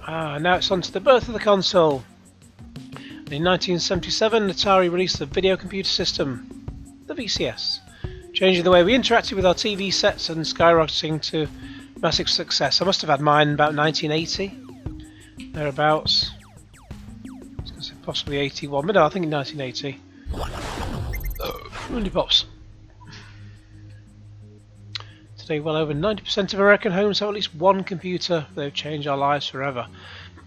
Now it's on to the birth of the console. In 1977, Atari released the video computer system, the VCS, changing the way we interacted with our TV sets and skyrocketing to massive success. I must have had mine about 1980, thereabouts. I was going to say possibly 81, but no, I think in 1980. Really pops. Today, well over 90% of American homes have at least one computer. They've changed our lives forever.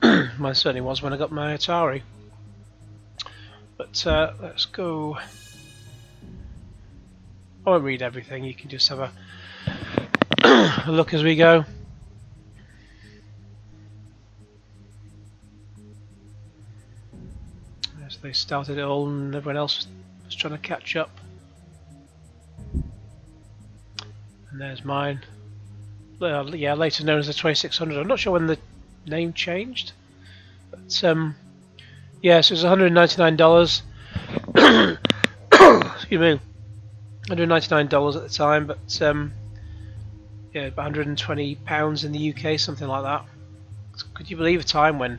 Mine certainly was when I got my Atari. But let's go. I won't read everything, you can just have a look as we go. As they started it all and everyone else was trying to catch up. And there's mine. Yeah, later known as the 2600. I'm not sure when the name changed. But yeah, so it was $199. Excuse me. $199 at the time, but yeah, about £120 in the UK, something like that. Could you believe a time when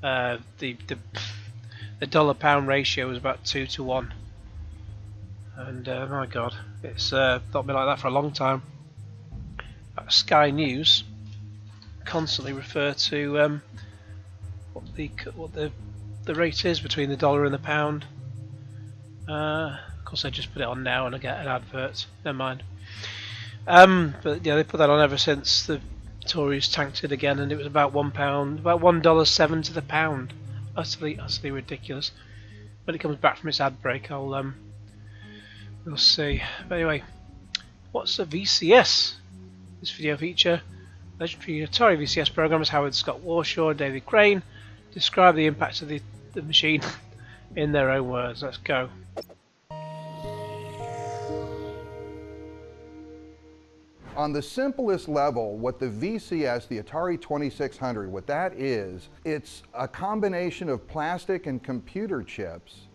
the dollar-pound ratio was about 2 to 1? And my God, it's not been like that for a long time. Sky News constantly refer to what the rate is between the dollar and the pound. Of course, I just put it on now and I get an advert. Never mind. But yeah, they put that on ever since the Tories tanked it again, and it was about £1, about $1.07 to the pound. Utterly ridiculous. When it comes back from its ad break, we'll see. But anyway, what's a VCS? This video feature, legendary Atari VCS programmers Howard Scott Warshaw and David Crane describe the impact of the machine in their own words. Let's go. On the simplest level, what the VCS, the Atari 2600, what that is, it's a combination of plastic and computer chips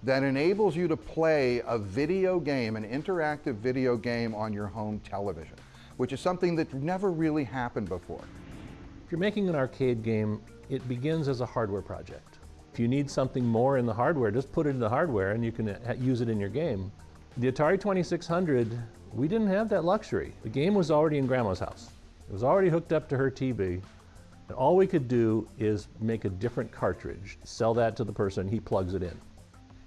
that enables you to play a video game, an interactive video game on your home television, which is something that never really happened before. If you're making an arcade game, it begins as a hardware project. If you need something more in the hardware, just put it in the hardware and you can use it in your game. The Atari 2600, we didn't have that luxury. The game was already in Grandma's house. It was already hooked up to her TV. And all we could do is make a different cartridge, sell that to the person, he plugs it in.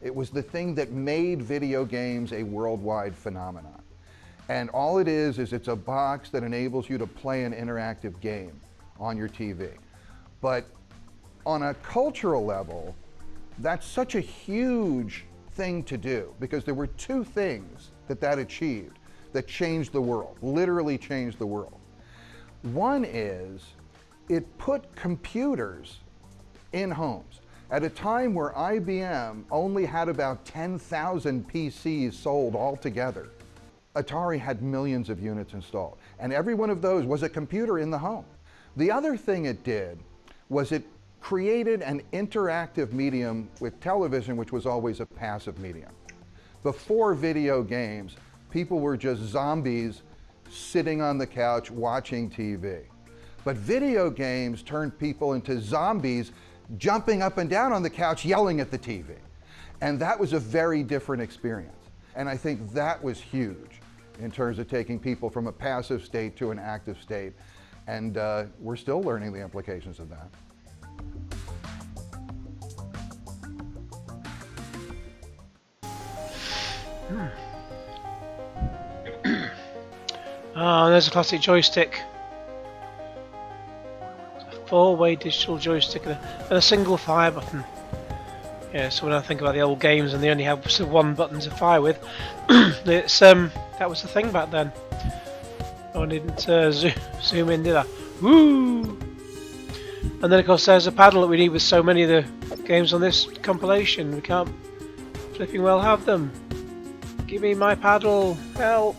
It was the thing that made video games a worldwide phenomenon. And all it is it's a box that enables you to play an interactive game on your TV. But on a cultural level, that's such a huge thing to do, because there were two things that achieved that changed the world, literally changed the world. One is it put computers in homes. At a time where IBM only had about 10,000 PCs sold altogether, Atari had millions of units installed, and every one of those was a computer in the home. The other thing it did was it created an interactive medium with television, which was always a passive medium. Before video games, people were just zombies sitting on the couch watching TV. But video games turned people into zombies jumping up and down on the couch yelling at the TV. And that was a very different experience. And I think that was huge in terms of taking people from a passive state to an active state. And we're still learning the implications of that. Oh, there's a classic joystick. It's a 4-way digital joystick and a single fire button. Yeah, so when I think about the old games and they only have one button to fire with, it's that was the thing back then. Oh, I didn't zoom in, did I? Woo! And then of course there's a paddle that we need with so many of the games on this compilation. We can't flipping well have them. Give me my paddle, help!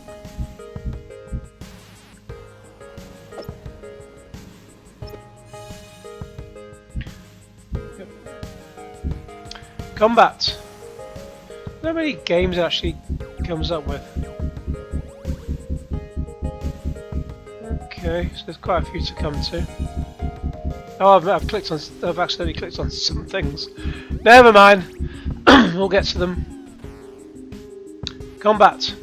Combat. How many games it actually comes up with? Okay, so there's quite a few to come to. Oh, I've clicked on. I've accidentally clicked on some things. Never mind. We'll get to them. Combat.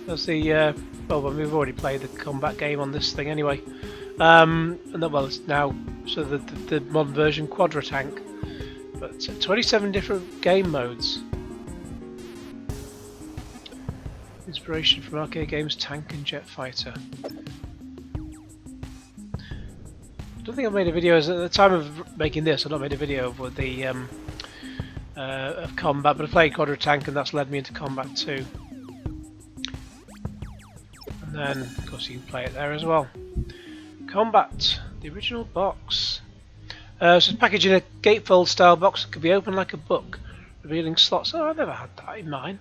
That's the. Well, we've already played the combat game on this thing anyway. And that, well, it's now so the modern version Quadra Tank. But 27 different game modes. Inspiration from arcade games Tank and Jet Fighter. I don't think I've made a video at the time of making this. I've not made a video of the of combat, but I played Quadra Tank, and that's led me into combat too. And then, of course, you can play it there as well. Combat, the original box. So it's packaged in a gatefold style box that could be opened like a book, revealing slots. Oh, I never had that in mine.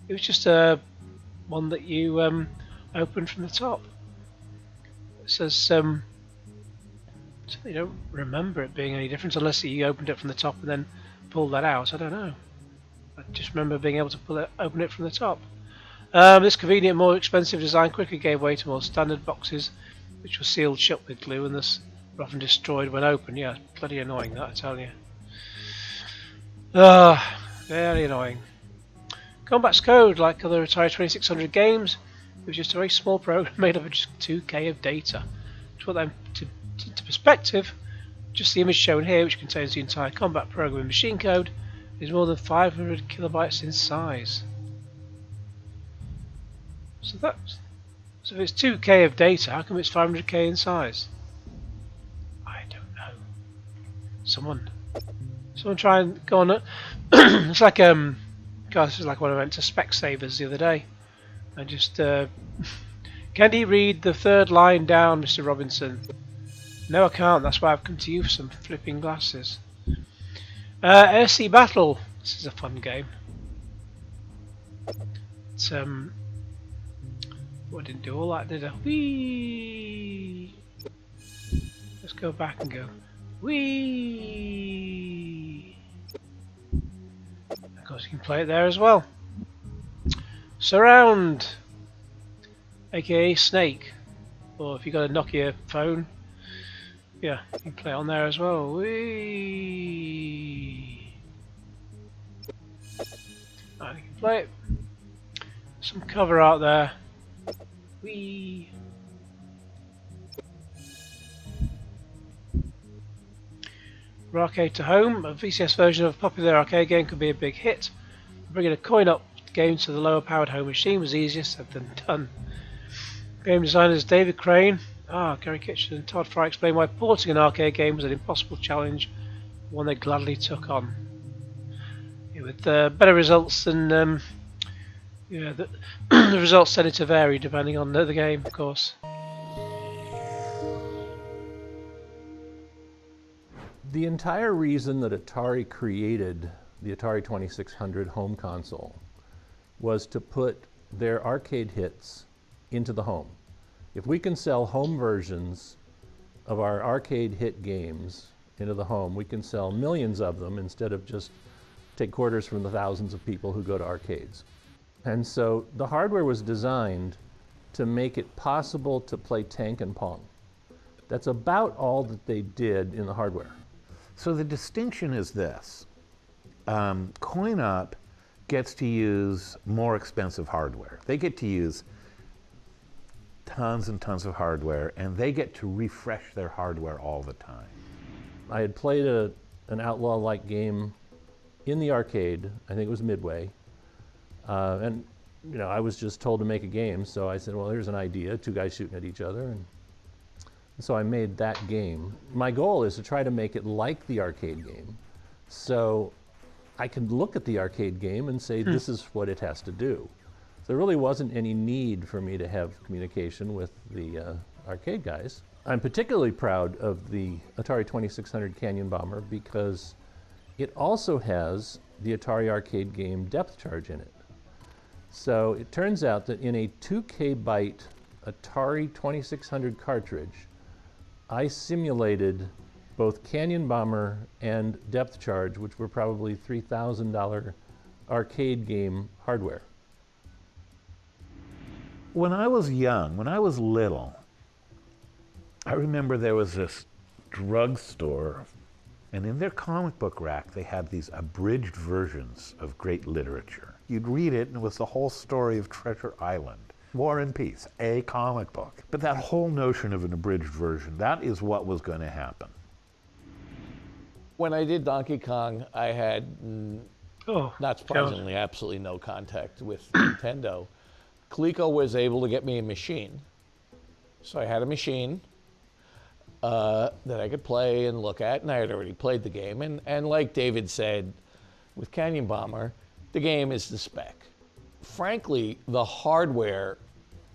It was just one that you open from the top. It says so you don't remember it being any different unless you opened it from the top and then pulled that out. I don't know. I just remember being able to open it from the top. This convenient, more expensive design quickly gave way to more standard boxes, which were sealed shut with glue and thus were often destroyed when opened. Yeah, bloody annoying that, I tell you. Very annoying. Combat's code, like other Atari 2600 games, it was just a very small program made up of just 2K of data. To put that into perspective, just the image shown here, which contains the entire combat program in machine code, is more than 500 kilobytes in size. So if it's 2K of data, how come it's 500K in size? I don't know. Someone try and go on it. It's like God, this is like when I went to Specsavers the other day. I just can you read the third line down, Mr. Robinson? No, I can't. That's why I've come to you for some flipping glasses. Air Sea Battle. This is a fun game. It's well, I didn't do all that, did I? Whee! Let's go back and go. Whee! Of course, you can play it there as well. Surround, aka Snake, or if you've got a Nokia phone, yeah, you can play on there as well. Whee! And you can play it. Some cover art there. Whee! From arcade to home, a VCS version of a popular arcade game could be a big hit. Bringing a coin-op game to the lower-powered home machine was easier said than done. Game designers David Crane, Gary Kitchen and Todd Fry explained why porting an arcade game was an impossible challenge, one they gladly took on. Yeah, with better results than the results tended to vary depending on the game, of course. The entire reason that Atari created the Atari 2600 home console was to put their arcade hits into the home. If we can sell home versions of our arcade hit games into the home, we can sell millions of them instead of just take quarters from the thousands of people who go to arcades. And so the hardware was designed to make it possible to play Tank and Pong. That's about all that they did in the hardware. So the distinction is this. Coin-Op gets to use more expensive hardware. They get to use tons and tons of hardware, and they get to refresh their hardware all the time. I had played an Outlaw-like game in the arcade. I think it was Midway. And you know, I was just told to make a game, so I said, well, here's an idea, two guys shooting at each other. And so I made that game. My goal is to try to make it like the arcade game, so I can look at the arcade game and say, this is what it has to do. So there really wasn't any need for me to have communication with the arcade guys. I'm particularly proud of the Atari 2600 Canyon Bomber because it also has the Atari arcade game Depth Charge in it. So it turns out that in a 2K byte Atari 2600 cartridge, I simulated both Canyon Bomber and Depth Charge, which were probably $3,000 arcade game hardware. When I was young, when I was little, I remember there was this drugstore, and in their comic book rack they had these abridged versions of great literature. You'd read it and it was the whole story of Treasure Island. War and Peace, a comic book. But that whole notion of an abridged version, that is what was going to happen. When I did Donkey Kong, I had, not surprisingly, absolutely no contact with Nintendo. Coleco was able to get me a machine. So I had a machine that I could play and look at, and I had already played the game. And like David said, with Canyon Bomber, the game is the spec. Frankly, the hardware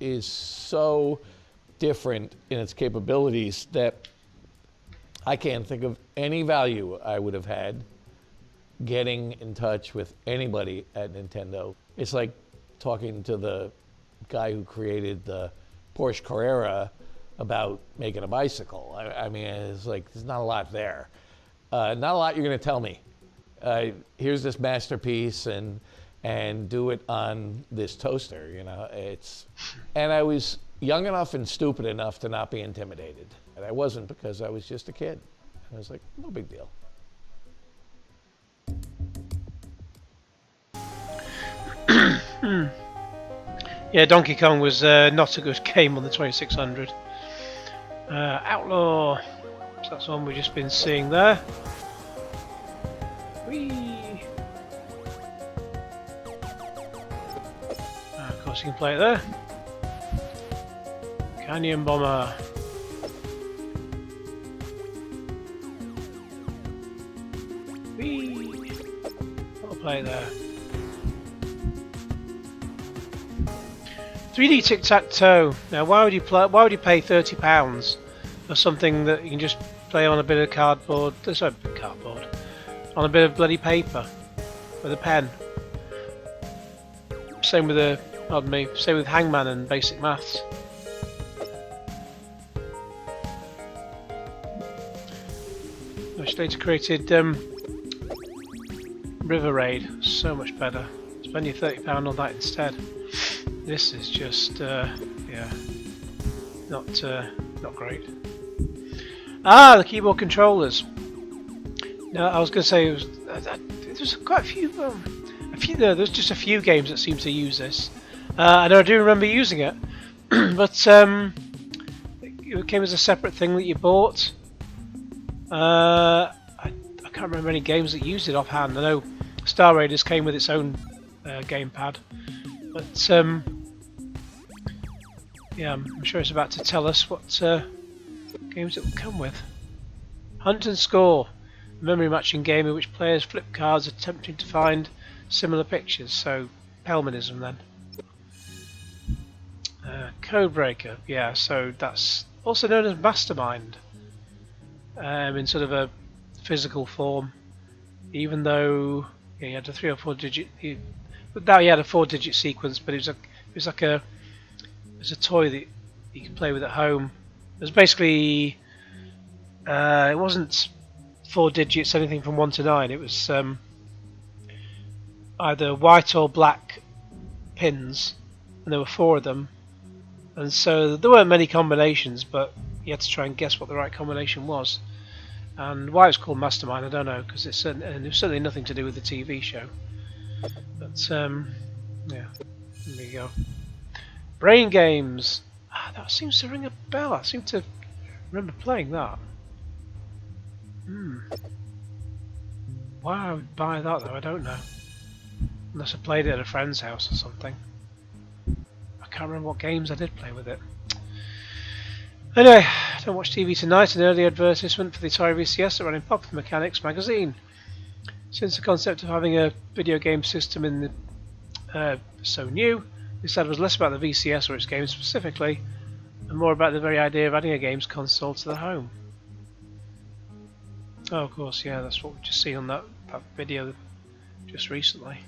is so different in its capabilities that I can't think of any value I would have had getting in touch with anybody at Nintendo. It's like talking to the guy who created the Porsche Carrera about making a bicycle. I mean, it's like, there's not a lot there. Not a lot you're going to tell me. Here's this masterpiece, and do it on this toaster, you know. And I was young enough and stupid enough to not be intimidated. And I wasn't, because I was just a kid. I was like, no big deal. Yeah, Donkey Kong was not a good game on the 2600. Outlaw, so that's one we've just been seeing there. Whee! Of course you can play it there. Canyon Bomber. Whee! I'll play it there. 3D tic-tac-toe. Now, why would you pay £30 for something that you can just play on a bit of cardboard? Sorry, cardboard. On a bit of bloody paper with a pen. Same with same with Hangman and Basic Maths. Which later created River Raid. So much better. Spend your £30 on that instead. This is just, yeah, not great. The keyboard controllers. No, I was going to say there's quite a few. There's just a few games that seem to use this, and I do remember using it. But it came as a separate thing that you bought. I can't remember any games that used it offhand. I know Star Raiders came with its own gamepad, but yeah, I'm sure it's about to tell us what games it will come with. Hunt and Score, a memory matching game in which players flip cards attempting to find similar pictures, so Pelmanism then. Codebreaker, yeah, so that's also known as Mastermind, in sort of a physical form, even though you had a 3 or 4 digit. Now you had a 4-digit sequence, but it was like a toy that you could play with at home. It was basically it wasn't 4 digits, anything from 1 to 9. It was either white or black pins, and there were 4 of them. And so there weren't many combinations, but you had to try and guess what the right combination was. And why it's called Mastermind, I don't know, because it's certainly nothing to do with the TV show. But yeah, there we go. Brain Games. That seems to ring a bell. I seem to remember playing that. Why I would buy that though, I don't know. Unless I played it at a friend's house or something. I can't remember what games I did play with it. Anyway, Don't Watch TV Tonight, an early advertisement for the Atari VCS that ran in Popular Mechanics magazine. Since the concept of having a video game system in the so new, this ad was less about the VCS or its games specifically, and more about the very idea of adding a games console to the home. Oh, of course, yeah, that's what we've just seen on that video just recently.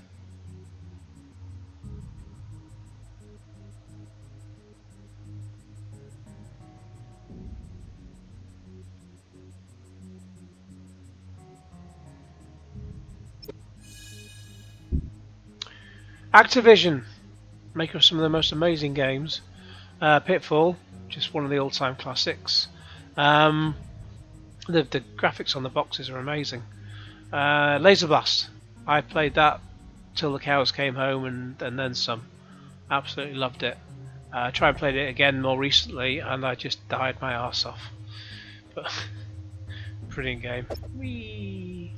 Activision, maker of some of the most amazing games. Pitfall, just one of the all-time classics. The graphics on the boxes are amazing. Laser Blast. I played that till the cows came home and then some. Absolutely loved it. Tried and played it again more recently, and I just died my arse off. But brilliant game. Whee!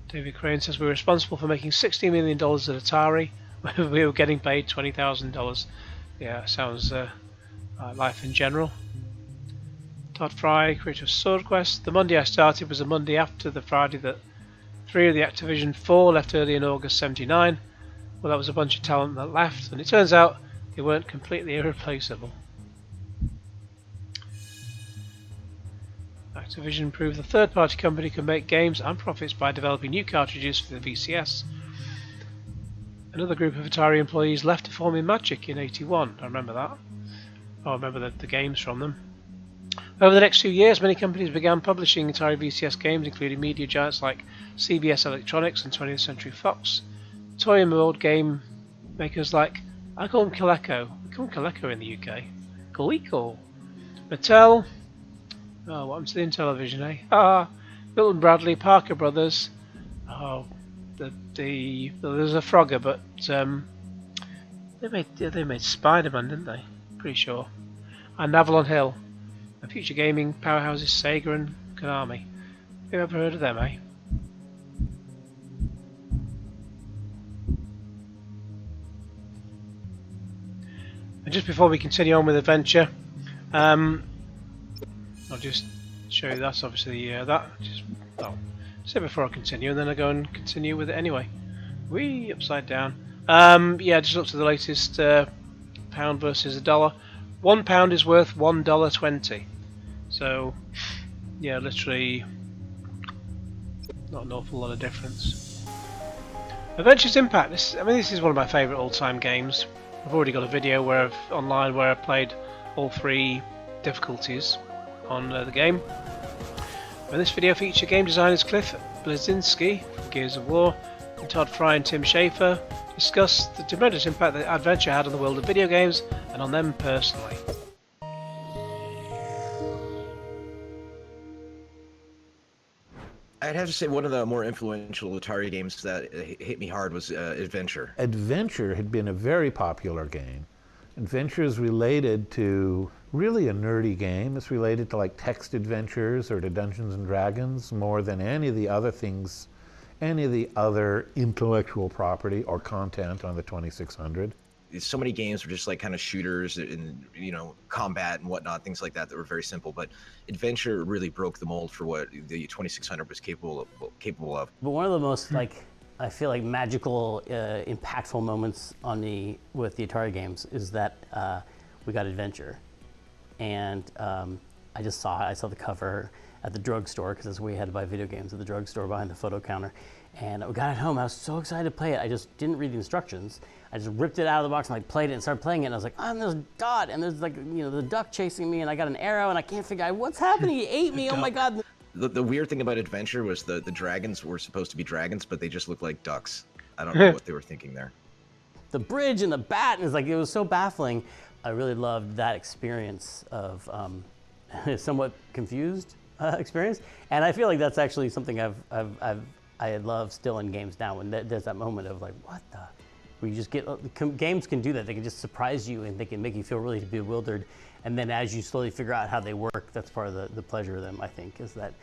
David Crane says we're responsible for making $60 million at Atari. We were getting paid $20,000. Yeah, sounds like life in general. Todd Fry, creator of Sword Quest. The Monday I started was the Monday after the Friday that 3 of the Activision 4 left early in August '79. Well, that was a bunch of talent that left, and it turns out they weren't completely irreplaceable. Activision proved the third-party company could make games and profits by developing new cartridges for the VCS. Another group of Atari employees left to form Magic in '81. I remember that. I remember the games from them. Over the next few years, many companies began publishing Atari VCS games, including media giants like CBS Electronics and 20th Century Fox. Toy and board game makers like, I call them Coleco. We call them Coleco in the UK. Coleco. Mattel. Oh, what happened to the Intellivision, eh? Milton Bradley, Parker Brothers. Oh, there's a Frogger, but they made Spider-Man, didn't they? Pretty sure. And Avalon Hill. And future gaming powerhouses Sega and Konami. Have you ever heard of them, eh? And just before we continue on with Adventure, I'll just show you that. Obviously, say before I continue, and then I go and continue with it anyway. Whee, upside down. Yeah, just looked at the latest pound versus a dollar. £1 is worth $1.20. So, yeah, literally not an awful lot of difference. Adventure's Impact. This is one of my favourite all-time games. I've already got a video online where I played all 3 difficulties on the game. And this video features game designers Cliff Bleszinski from Gears of War and Todd Fry and Tim Schafer discuss the tremendous impact that Adventure had on the world of video games and on them personally. I'd have to say one of the more influential Atari games that hit me hard was Adventure. Adventure had been a very popular game. Adventure is related to really a nerdy game. It's related to like text adventures or to Dungeons and Dragons more than any of the other things, any of the other intellectual property or content on the 2600. So many games were just like kind of shooters and, you know, combat and whatnot, things like that were very simple. But Adventure really broke the mold for what the 2600 was capable of. But one of the most I feel like magical, impactful moments with the Atari games is that we got Adventure, and I saw the cover at the drugstore because that's where we had to buy video games, at the drugstore behind the photo counter. And we got it home. I was so excited to play it. I just didn't read the instructions. I just ripped it out of the box and like played it and started playing it. And I was like, oh, and there's Dot, and there's like, you know, the duck chasing me, and I got an arrow, and I can't figure out what's happening. He ate me. Oh my God. The weird thing about Adventure was the dragons were supposed to be dragons, but they just looked like ducks. I don't know what they were thinking there. The bridge and the bat, and it was so baffling. I really loved that experience of somewhat confused experience, and I feel like that's actually something I love still in games now. When there's that moment of like, what the? Where you just get games can do that. They can just surprise you and they can make you feel really bewildered. And then as you slowly figure out how they work, that's part of the pleasure of them. I think is that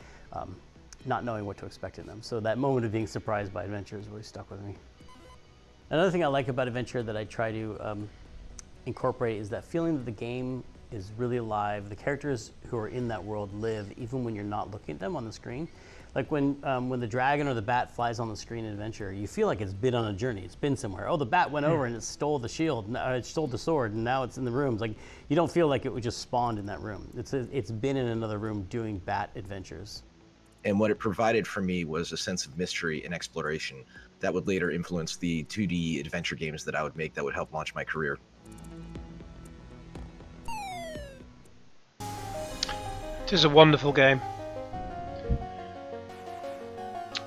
not knowing what to expect in them. So that moment of being surprised by Adventure has really stuck with me. Another thing I like about Adventure that I try to incorporate is that feeling that the game is really alive. The characters who are in that world live even when you're not looking at them on the screen. Like when the dragon or the bat flies on the screen in Adventure, you feel like it's been on a journey. It's been somewhere. Oh, the bat went over and it stole the shield. It stole the sword, and now it's in the room. It's like you don't feel like it was just spawned in that room. It's been in another room doing bat adventures. And what it provided for me was a sense of mystery and exploration that would later influence the 2D adventure games that I would make that would help launch my career. It is a wonderful game.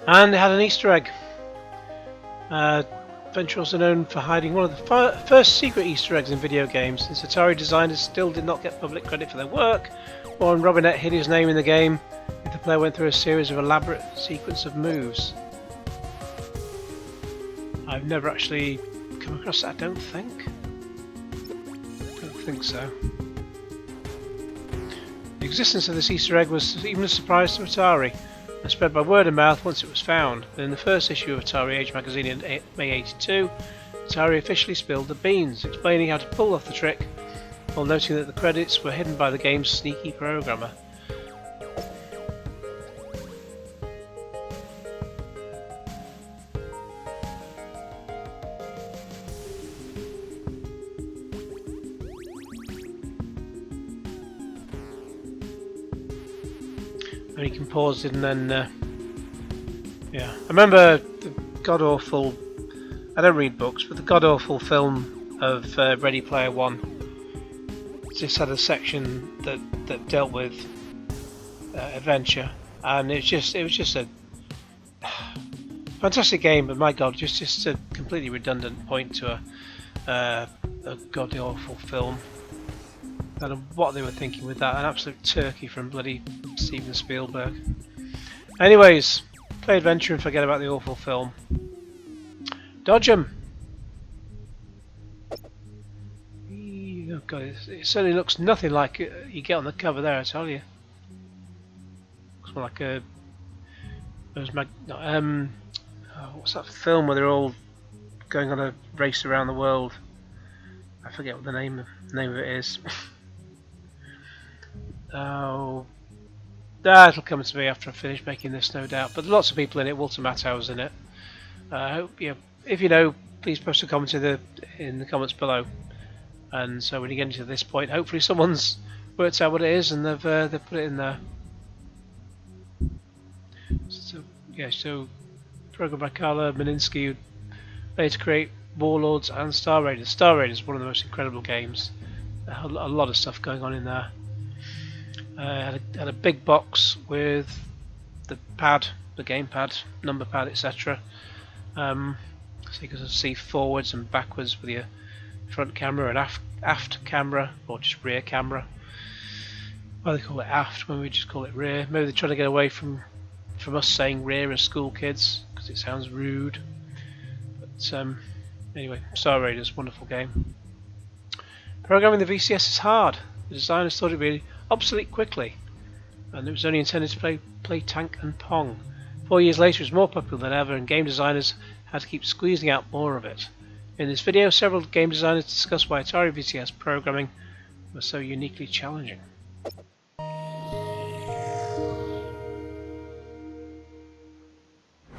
And it had an Easter egg. Venture also known for hiding one of the first secret Easter eggs in video games, since Atari designers still did not get public credit for their work. Warren Robinette hid his name in the game if the player went through a series of elaborate sequence of moves. I've never actually come across that, I don't think. Don't think so. The existence of this Easter egg was even a surprise to Atari, and spread by word of mouth once it was found. But in the first issue of Atari Age magazine in May '82, Atari officially spilled the beans, explaining how to pull off the trick, while noting that the credits were hidden by the game's sneaky programmer. And you can pause it and then, yeah. I remember the god-awful, I don't read books, but the god-awful film of Ready Player One just had a section that dealt with adventure, and it was just a fantastic game, but my god, just a completely redundant point to a god-awful film. I don't know what they were thinking with that, an absolute turkey from bloody Steven Spielberg. Anyways, play adventure and forget about the awful film. Dodge 'em! Oh god, it certainly looks nothing like you get on the cover there, I tell you. Looks more like a... what's that film where they're all going on a race around the world? I forget what the name of it is. Oh, it'll come to me after I finish making this, no doubt. But lots of people in it. Walter Mattau's in it. I hope, yeah, if you know, please post a comment in the comments below. And so when you get into this point, hopefully someone's worked out what it is and they've put it in there. So yeah, so programmed by Carla Meninsky, made to create Warlords and Star Raiders. Star Raiders is one of the most incredible games. A lot of stuff going on in there. Had a big box with the pad, the gamepad, number pad, etc. So you can see forwards and backwards with your front camera and aft camera, or just rear camera. Why they call it aft when we just call it rear? Maybe they're trying to get away from us saying rear as school kids because it sounds rude. But anyway, Star Raiders, wonderful game. Programming the VCS is hard. The designers thought it would be obsolete quickly, and it was only intended to play tank and pong. 4 years later, it was more popular than ever, and game designers had to keep squeezing out more of it. In this video, several game designers discuss why Atari VCS programming was so uniquely challenging.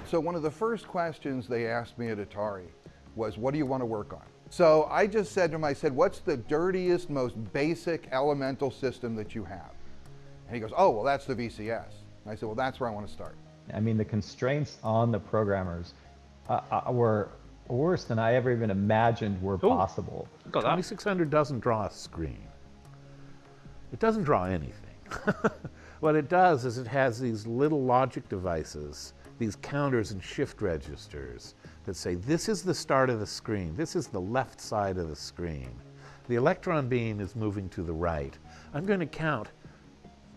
So one of the first questions they asked me at Atari was, what do you want to work on? So I just said to him, I said, what's the dirtiest, most basic elemental system that you have? And he goes, oh, well, that's the VCS. And I said, well, that's where I want to start. I mean, the constraints on the programmers were worse than I ever even imagined were possible. 2600 doesn't draw a screen. It doesn't draw anything. What it does is it has these little logic devices, these counters and shift registers that say, this is the start of the screen, this is the left side of the screen. The electron beam is moving to the right. I'm going to count.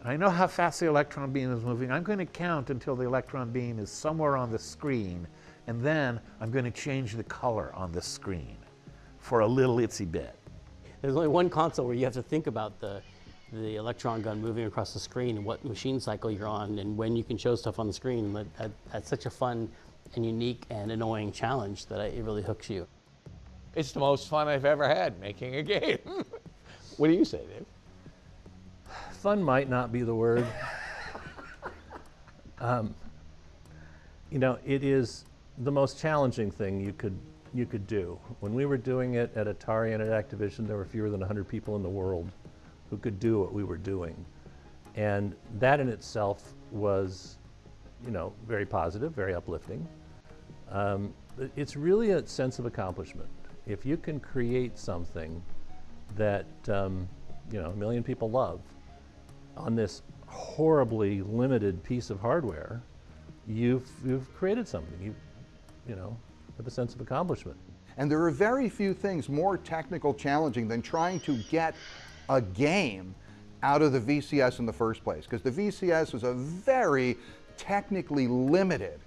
I know how fast the electron beam is moving. I'm going to count until the electron beam is somewhere on the screen, and then I'm going to change the color on the screen for a little itsy bit. There's only one console where you have to think about the electron gun moving across the screen and what machine cycle you're on and when you can show stuff on the screen. That's such a fun and unique and annoying challenge that it really hooks you. It's the most fun I've ever had making a game. What do you say, Dave? Fun might not be the word. You know, it is the most challenging thing you could do. When we were doing it at Atari and at Activision, there were fewer than 100 people in the world who could do what we were doing. And that in itself was, you know, very positive, very uplifting. It's really a sense of accomplishment. If you can create something that, you know, 1 million people love on this horribly limited piece of hardware, you've created something. You know, have a sense of accomplishment. And there are very few things more technical challenging than trying to get a game out of the VCS in the first place, because the VCS is a very technically limited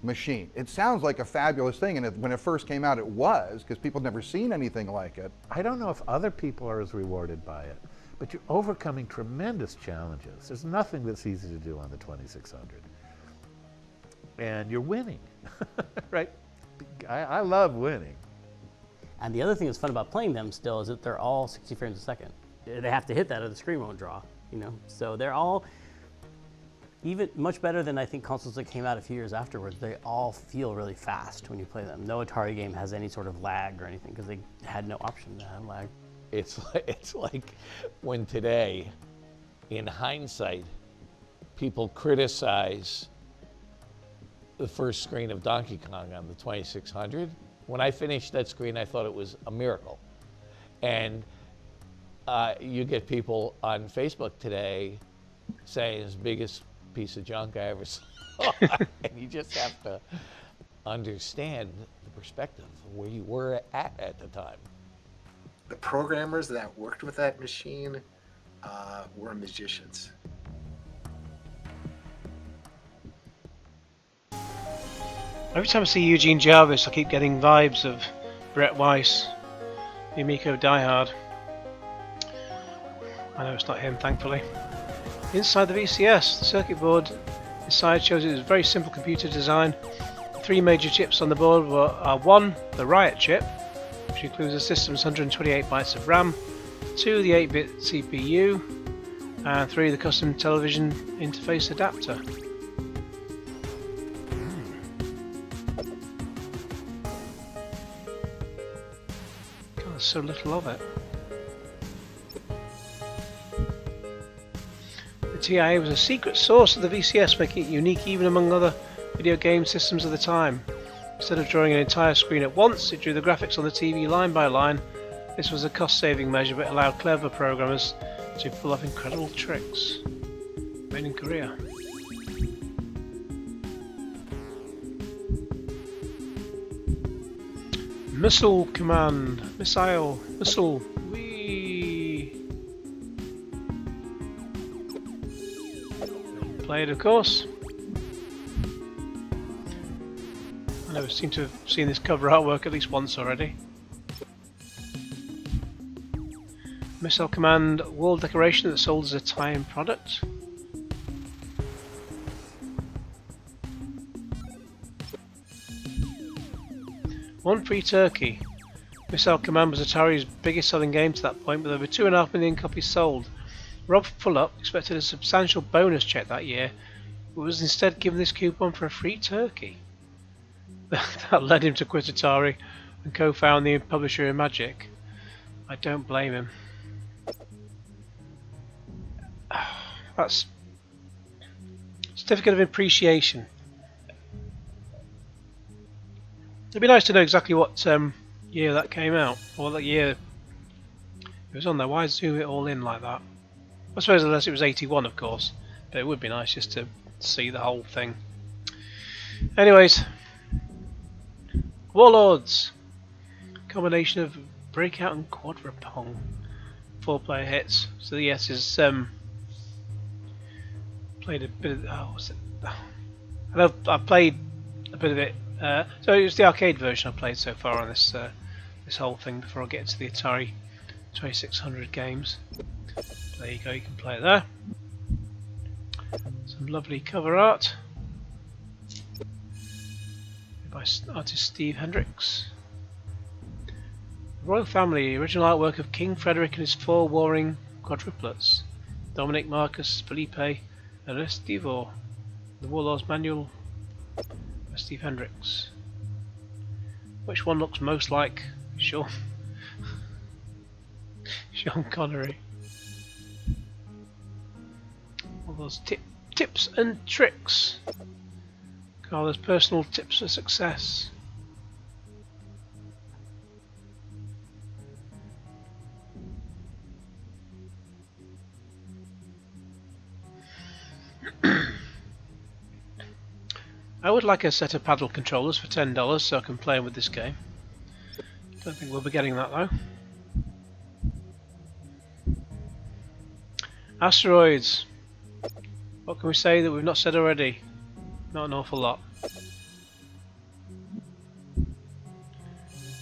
machine. It sounds like a fabulous thing, and when it first came out, it was, because people had never seen anything like it. I don't know if other people are as rewarded by it, but you're overcoming tremendous challenges. There's nothing that's easy to do on the 2600. And you're winning, right? I love winning. And the other thing that's fun about playing them still is that they're all 60 frames a second. They have to hit that or the screen won't draw, you know? So they're all even much better than I think consoles that came out a few years afterwards. They all feel really fast when you play them. No Atari game has any sort of lag or anything because they had no option to have lag. It's like when today, in hindsight, people criticize the first screen of Donkey Kong on the 2600. When I finished that screen, I thought it was a miracle. And you get people on Facebook today saying it's the biggest piece of junk I ever saw. And you just have to understand the perspective of where you were at the time. The programmers that worked with that machine were magicians. Every time I see Eugene Jarvis, I keep getting vibes of Brett Weiss, the Amico diehard. I know it's not him, thankfully. Inside the VCS, the circuit board inside shows it is very simple computer design. The three major chips on the board are 1, the Riot chip, which includes the system's 128 bytes of RAM, 2, the 8-bit CPU, and 3, the custom television interface adapter. God, there's so little of it. The TIA was a secret source of the VCS, making it unique even among other video game systems of the time. Instead of drawing an entire screen at once, it drew the graphics on the TV line by line. This was a cost-saving measure, but allowed clever programmers to pull off incredible tricks. Made in Korea. Missile command. Missile. Missile. Whee! Played, of course. I never seem to have seen this cover artwork at least once already. Missile Command wall decoration that's sold as a tie-in product. One free turkey. Missile Command was Atari's biggest selling game to that point, with over 2.5 million copies sold. Rob Fullup expected a substantial bonus check that year, but was instead given this coupon for a free turkey. That led him to quit Atari and co-found the publisher Magic. I don't blame him. That's certificate of appreciation. It'd be nice to know exactly what year that came out, or what year it was on there. Why zoom it all in like that? I suppose unless it was 81, of course, but it would be nice just to see the whole thing. Anyways, Warlords, combination of Breakout and Quadripong, 4-player hits. So the S is played a bit of. Oh, what's it? I know I played a bit of it. So it was the arcade version I played so far on this this whole thing before I get to the Atari 2600 games. There you go, you can play it there. Some lovely cover art by artist Steve Hendricks. The Royal Family, original artwork of King Frederick and his 4 warring quadruplets, Dominic, Marcus, Felipe, and Ernest Devor. The Warlord's Manual by Steve Hendricks. Which one looks most like Sean Connery? All those tips and tricks. Carla's personal tips for success. I would like a set of paddle controllers for $10 so I can play with this game. Don't think we'll be getting that though. Asteroids. What can we say that we've not said already? Not an awful lot.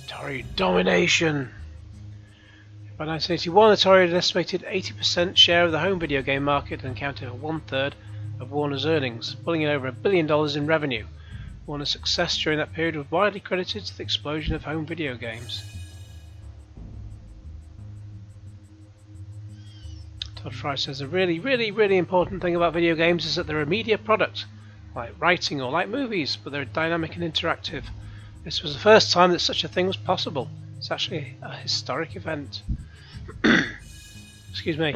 Atari domination. By 1981, Atari had an estimated 80% share of the home video game market and accounted for 1/3 of Warner's earnings, pulling in over $1 billion in revenue. Warner's success during that period was widely credited to the explosion of home video games. Todd Fry says a really important thing about video games is that they're a media product, like writing or like movies, but they're dynamic and interactive. This was the first time that such a thing was possible. It's actually a historic event. Excuse me.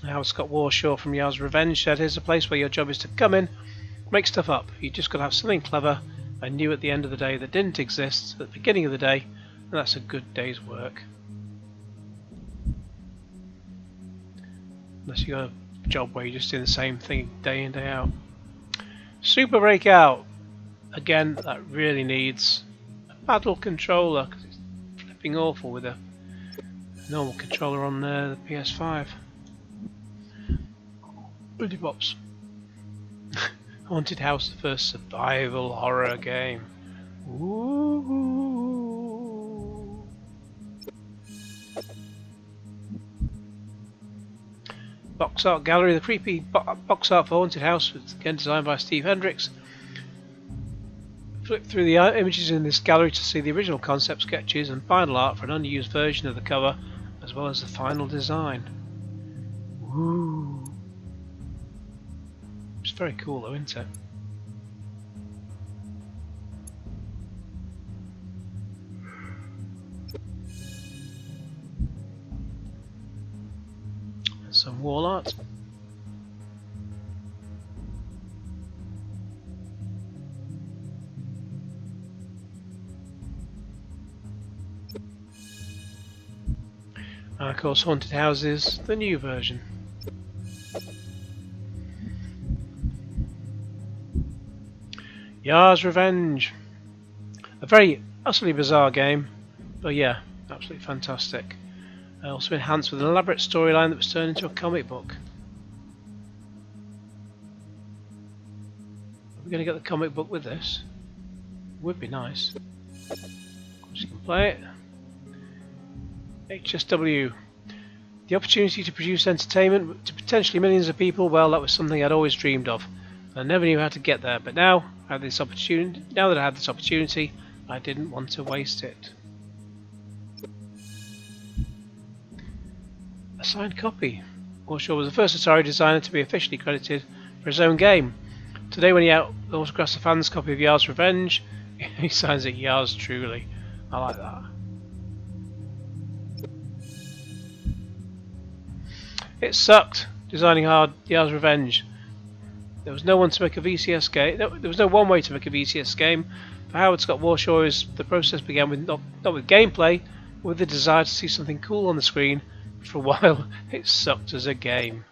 Howard Scott Warshaw from Yar's Revenge said, here's a place where your job is to come in, make stuff up. You just got to have something clever and new at the end of the day that didn't exist at the beginning of the day, and that's a good day's work. Unless you got a job where you're just doing the same thing day in, day out. Super Breakout. Again, that really needs a paddle controller because it's flipping awful with a normal controller on the PS5. Bloody bops. Haunted House, the first survival horror game. Ooh. Box art gallery, the creepy box art for Haunted House, was again designed by Steve Hendricks. Flip through the images in this gallery to see the original concept sketches and final art for an unused version of the cover, as well as the final design. Ooh. It's very cool though, isn't it? Some wall art. And of course, Haunted Houses, the new version. Yar's Revenge. A very utterly bizarre game, but yeah, absolutely fantastic. Also enhanced with an elaborate storyline that was turned into a comic book. Are we going to get the comic book with this? Would be nice. Of course you can play it. HSW. The opportunity to produce entertainment to potentially millions of people, well, that was something I'd always dreamed of. I never knew how to get there, but now I had this opportunity. Now that I had this opportunity, I didn't want to waste it. A signed copy. Warshaw was the first Atari designer to be officially credited for his own game. Today, when he autographs a fan's copy of Yar's Revenge, he signs it Yar's Truly. I like that. It sucked designing Yar's Revenge. There was no one to make a VCS game. There was no one way to make a VCS game. For Howard Scott Warshaw, the process began with not with gameplay, but with the desire to see something cool on the screen. For a while, it sucked as a game.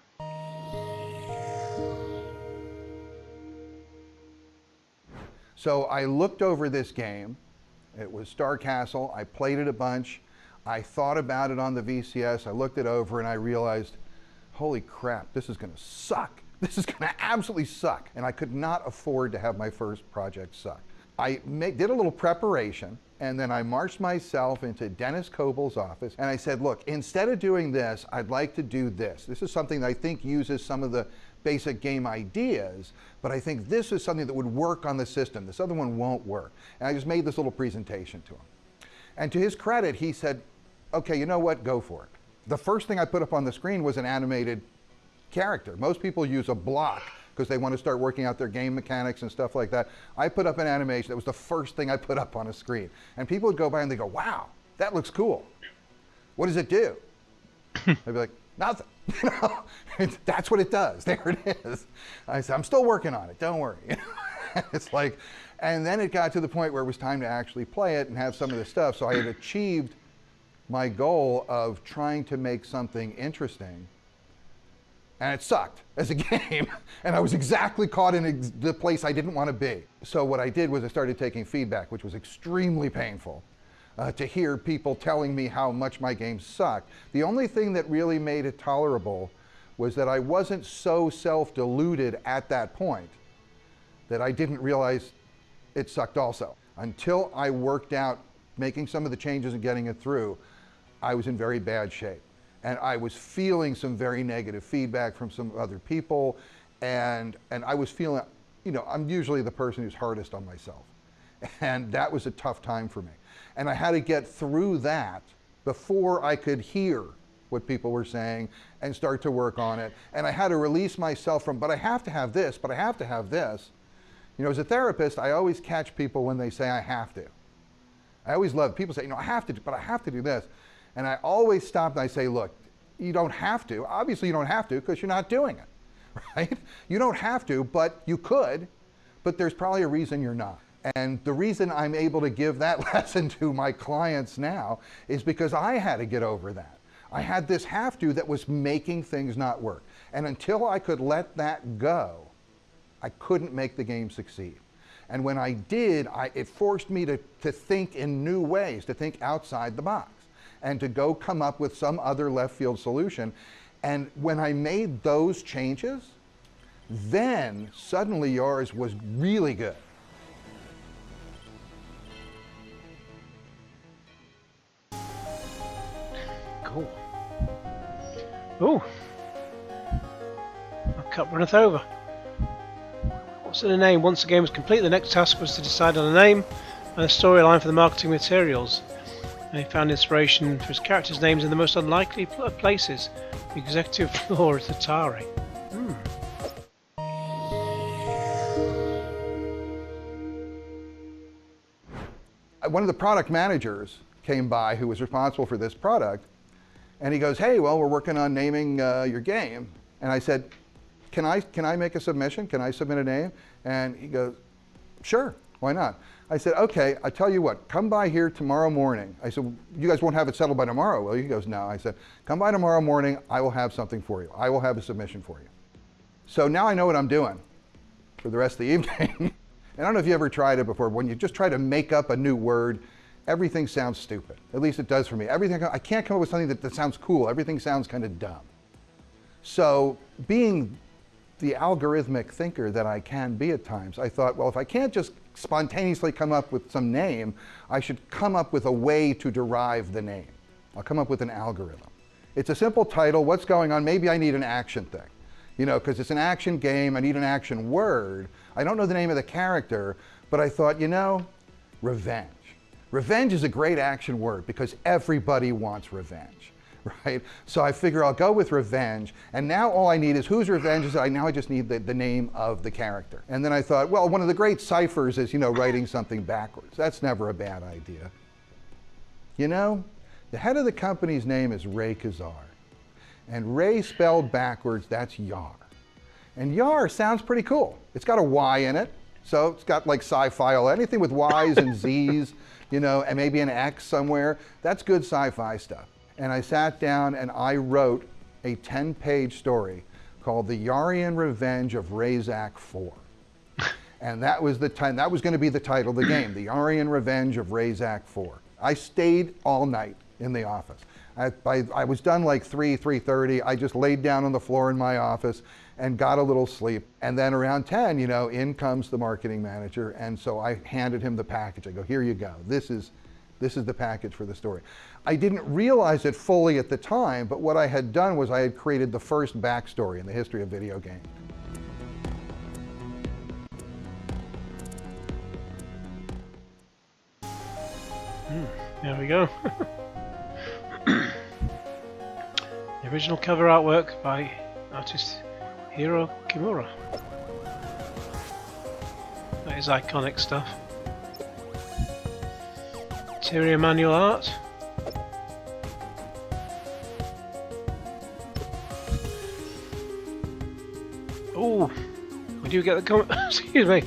So I looked over this game. It was Star Castle. I played it a bunch. I thought about it on the VCS. I looked it over and I realized, holy crap, this is going to suck. This is going to absolutely suck. And I could not afford to have my first project suck. I did a little preparation, and then I marched myself into Dennis Kobel's office, and I said, look, instead of doing this, I'd like to do this. This is something that I think uses some of the basic game ideas, but I think this is something that would work on the system. This other one won't work. And I just made this little presentation to him. And to his credit, he said, okay, you know what, go for it. The first thing I put up on the screen was an animated character. Most people use a block because they want to start working out their game mechanics and stuff like that. I put up an animation. That was the first thing I put up on a screen. And people would go by and they go, wow, that looks cool. What does it do? I'd be like, nothing. You know, that's what it does. There it is. I said, I'm still working on it. Don't worry. It's like, and then it got to the point where it was time to actually play it and have some of the stuff. So I had achieved my goal of trying to make something interesting And it sucked as a game, and I was exactly caught in the place I didn't want to be. So what I did was I started taking feedback, which was extremely painful, to hear people telling me how much my game sucked. The only thing that really made it tolerable was that I wasn't so self-deluded at that point that I didn't realize it sucked also. Until I worked out making some of the changes and getting it through, I was in very bad shape. And I was feeling some very negative feedback from some other people, and I was feeling, you know, I'm usually the person who's hardest on myself. And that was a tough time for me. And I had to get through that before I could hear what people were saying and start to work on it. And I had to release myself from, but I have to have this, but I have to have this. You know, as a therapist, I always catch people when they say I have to. I always love, people say, you know, I have to, but I have to do this. And I always stop and I say, look, you don't have to. Obviously you don't have to because you're not doing it, right? You don't have to, but you could, but there's probably a reason you're not. And the reason I'm able to give that lesson to my clients now is because I had to get over that. I had this have to that was making things not work. And until I could let that go, I couldn't make the game succeed. And when I did, it forced me to think in new ways, to think outside the box, and to go come up with some other left field solution. And when I made those changes, then suddenly yours was really good. Cool. Oh, my cup runneth over. What's in a name? Once the game was complete, the next task was to decide on a name and a storyline for the marketing materials. And he found inspiration for his characters' names in the most unlikely places. The executive floor at Atari. One of the product managers came by who was responsible for this product, and he goes, hey, well, we're working on naming your game. And I said, can I make a submission? Can I submit a name? And he goes, sure, why not? I said, okay, I tell you what, come by here tomorrow morning. I said, you guys won't have it settled by tomorrow, will you? He goes, no. I said, come by tomorrow morning, I will have something for you. I will have a submission for you. So now I know what I'm doing for the rest of the evening. And I don't know if you ever tried it before, when you just try to make up a new word, everything sounds stupid. At least it does for me. I can't come up with something that sounds cool. Everything sounds kind of dumb. So being the algorithmic thinker that I can be at times, I thought, well, if I can't just spontaneously come up with some name, I should come up with a way to derive the name. I'll come up with an algorithm. It's a simple title, what's going on? Maybe I need an action thing. You know, because it's an action game, I need an action word. I don't know the name of the character, but I thought, you know, revenge. Revenge is a great action word because everybody wants revenge, right? So I figure I'll go with revenge, and now all I need is whose revenge is it? Now I just need the name of the character. And then I thought, well, one of the great ciphers is, you know, writing something backwards. That's never a bad idea. You know, the head of the company's name is Ray Kazar. And Ray spelled backwards, that's Yar. And Yar sounds pretty cool. It's got a Y in it, so it's got like sci-fi, anything with Y's and Z's, you know, and maybe an X somewhere. That's good sci-fi stuff. And I sat down and I wrote a 10-page story called The Yarian Revenge of Razak 4. And that was that was going to be the title of the game, The Yarian Revenge of Razak 4. I stayed all night in the office. I was done like 3:30. I just laid down on the floor in my office and got a little sleep. And then around 10, you know, in comes the marketing manager. And so I handed him the package. I go, here you go. This is the package for the story. I didn't realize it fully at the time, but what I had done was I had created the first backstory in the history of video games. There we go. The original cover artwork by artist Hiro Kimura. That is iconic stuff. Interior manual art. Oh, we do get the comic. Excuse me.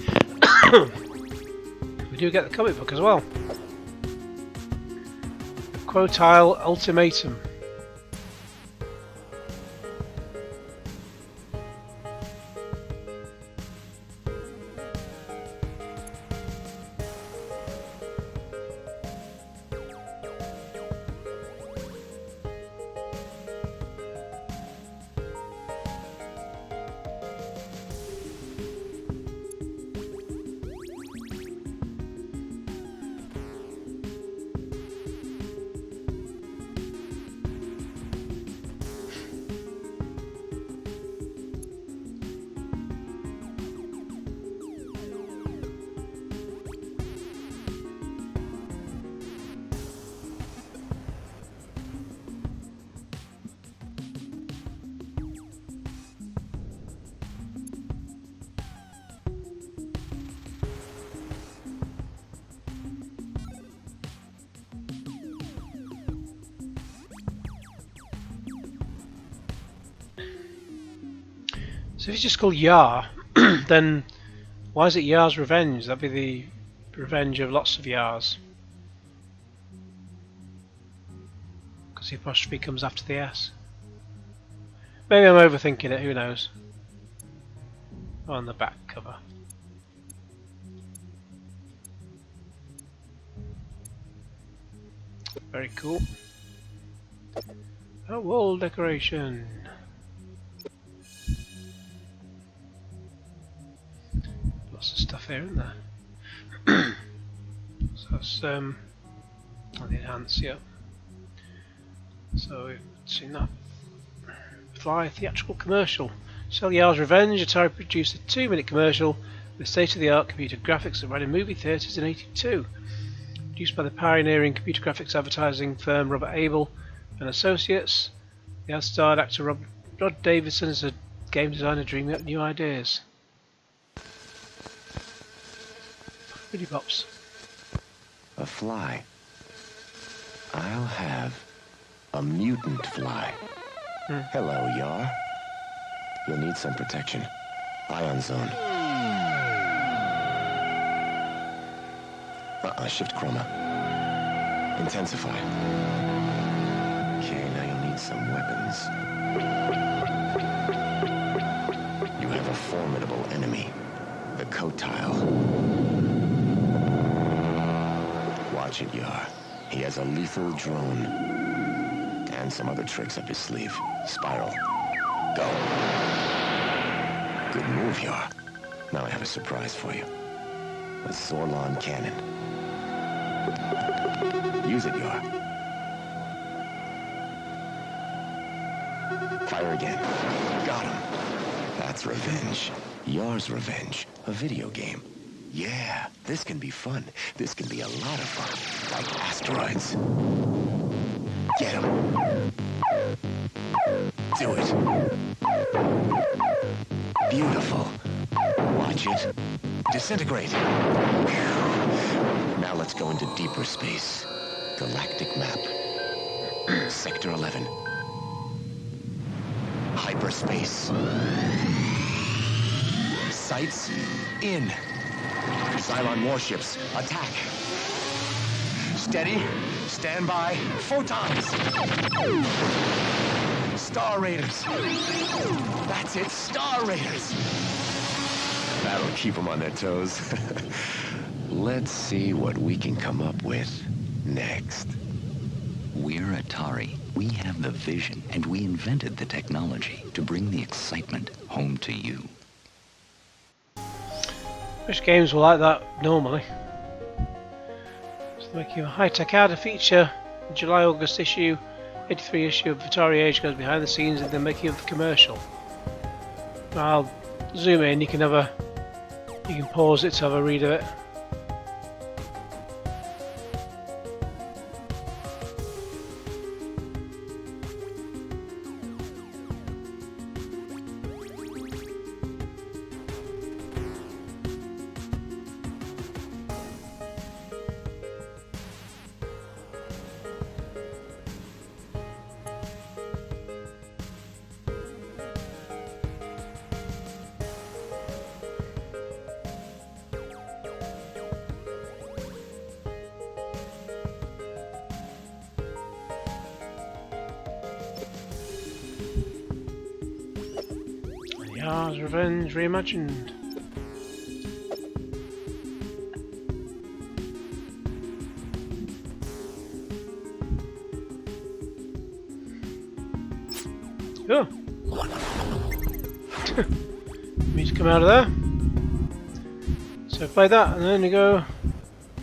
We do get the comic book as well. The Quotile Ultimatum. So if it's just called Yar, then why is it Yar's Revenge? That'd be the revenge of lots of Yars. Because the apostrophe comes after the S. Maybe I'm overthinking it, who knows. On the back cover. Very cool. A wall decoration. Lots of stuff here, isn't there? So that's on the enhance, yeah. So we've seen that. Fly theatrical commercial. Sell Yar's Revenge. Atari produced a 2-minute commercial with state-of-the-art computer graphics that ran in movie theatres in '82. Produced by the pioneering computer graphics advertising firm Robert Abel and Associates. The ad starred actor Rod Davidson as a game designer dreaming up new ideas. Pretty bops. A fly. I'll have a mutant fly. Hello, Yar. You'll need some protection. Ion zone. Shift chroma. Intensify. Okay, now you'll need some weapons. You have a formidable enemy. The coat tile. Watch it, Yar. He has a lethal drone. And some other tricks up his sleeve. Spiral. Go. Good move, Yar. Now I have a surprise for you. A Zorlon cannon. Use it, Yar. Fire again. Got him. That's revenge. Yar's Revenge. A video game. Yeah, this can be fun. This can be a lot of fun. Like asteroids. Get him. Do it. Beautiful. Watch it. Disintegrate. Now let's go into deeper space. Galactic map. Sector 11. Hyperspace. Sights in. Cylon warships. Attack. Steady. Stand by. Photons. Star Raiders. That's it. Star Raiders. That'll keep them on their toes. Let's see what we can come up with next. We're Atari. We have the vision, and we invented the technology to bring the excitement home to you. Which games were like that normally? So making a high-tech ad, a feature, the July-August issue, 83 issue of Atari Age goes behind the scenes in the making of the commercial. I'll zoom in, you can pause it to have a read of it. Yar's Revenge reimagined. Oh. Me to come out of there. So play that and then you go.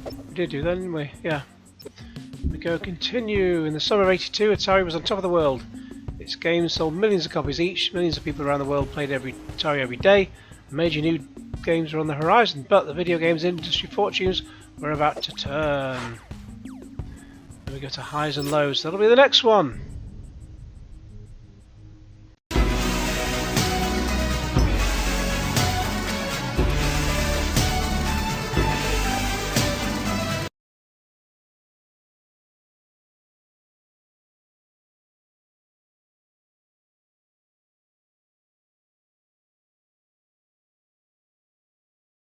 We did do that, didn't we? Yeah. We go continue. In the summer of '82, Atari was on top of the world. Its games sold millions of copies each. Millions of people around the world played Atari every day. Major new games were on the horizon, but the video games industry fortunes were about to turn. Then we go to highs and lows. That'll be the next one.